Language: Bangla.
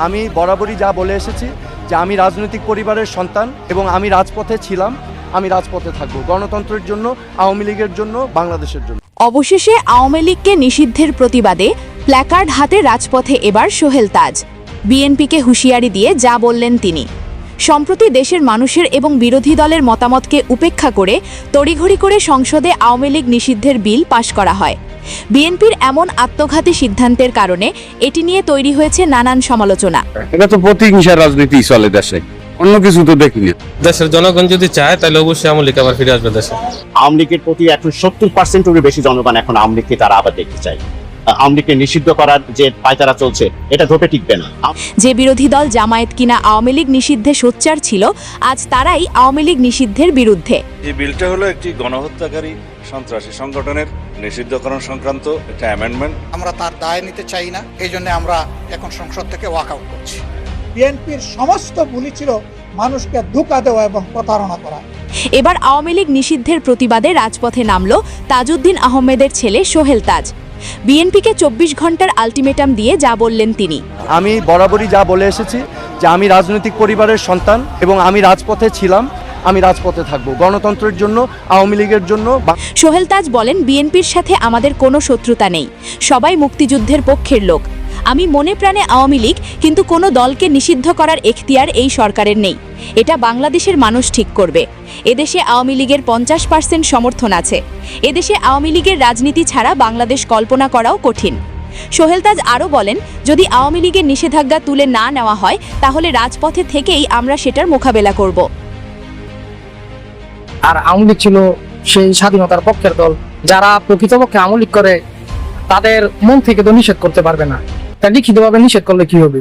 আমি বরাবরই যা বলে এসেছি যে আমি রাজনৈতিক পরিবারের সন্তান এবং আমি রাজপথে ছিলাম, আমি রাজপথে থাকবো গণতন্ত্রের জন্য, আওয়ামী লীগের জন্য, বাংলাদেশের জন্য। অবশেষে আওয়ামী লীগকে নিষিদ্ধের প্রতিবাদে প্ল্যাকার্ড হাতে রাজপথে এবার সোহেল তাজ। বিএনপিকে হুঁশিয়ারি দিয়ে যা বললেন তিনি। সম্প্রতি দেশের মানুষের এবং বিরোধী দলের মতামতকে উপেক্ষা করে তড়িঘড়ি করে সংসদে আওয়ামী লীগ নিষিদ্ধের বিল পাশ করা হয়। বিএনপির এমন আত্মঘাতী সিদ্ধান্তের কারণে এটি নিয়ে তৈরি হয়েছে নানান সমালোচনা। এটা তো প্রতিহিংসার রাজনীতি চলে দেশে, অন্য কিছু তো দেখিনি। দেশের জনগণ যদি চায় তাহলে অবশ্যই আওয়ামী লীগ আবার ফিরে আসবে দেশে। আওয়ামী লীগের প্রতি এখন 70%-এর বেশি জনগণ এখন আওয়ামী লীগকে তারা আবার দেখতে চায়। আওয়ামী লীগকে নিষিদ্ধ করার যে পায়তারা চলছে এটা ধোপে টিকবে না। যে বিরোধী দল জামায়াত কিনা আওয়ামী লীগ নিষিদ্ধে সোচ্চার ছিল, আজ তারাই আওয়ামী লীগ নিষিদ্ধের বিরুদ্ধে। এই বিলটা হলো একটি গণহত্যাকারী সন্ত্রাসী সংগঠনের নিষিদ্ধকরণ সংক্রান্ত একটা অ্যামেন্ডমেন্ট। আমরা তার দায় নিতে চাই না, এই জন্য আমরা এখন সংসদ থেকে ওয়াক আউট করছি। বিএনপির সমস্ত ভুলই ছিল মানুষকে ধোঁকা দেওয়া এবং প্রতারণা করা। এবার আওয়ামী লীগ নিষিদ্ধের প্রতিবাদে রাজপথে নামল তাজউদ্দিন আহমেদের ছেলে সোহেল তাজ। বিএনপিকে 24 ঘন্টার আলটিমেটাম দিয়ে যা বললেন তিনি। আমি বরাবরই যা বলে এসেছি যে আমি রাজনৈতিক পরিবারের সন্তান এবং আমি রাজপথে ছিলাম, আমি রাজপথে থাকবো গণতন্ত্রের জন্য, আওয়ামী লীগের জন্য। সোহেল তাজ বলেন, বিএনপির সাথে আমাদের কোনো শত্রুতা নেই, সবাই মুক্তিযুদ্ধের পক্ষের লোক। আমি মনে প্রাণে আওয়ামী লীগ, কিন্তু কোনো দলকে নিষিদ্ধ করার এখতিয়ার এই সরকারের নেই। এটা বাংলাদেশের মানুষ ঠিক করবে। এদেশে আওয়ামী লীগের 50% সমর্থন আছে। এদেশে আওয়ামী লীগের রাজনীতি ছাড়া বাংলাদেশ কল্পনা করাও কঠিন। সোহেল তাজ আরও বলেন, যদি আওয়ামী লীগের নিষেধাজ্ঞা তুলে না নেওয়া হয় তাহলে রাজপথে থেকেই আমরা সেটার মোকাবেলা করব। আর আওয়ামী লীগ ছিল সেই স্বাধীনতার পক্ষের দল। যারা প্রকৃতপক্ষে আওয়ামী লীগ করে তাদের মন থেকে তো নিষেধ করতে পারবে না, তা লিখিতভাবে নিষেধ করলে কি হবে?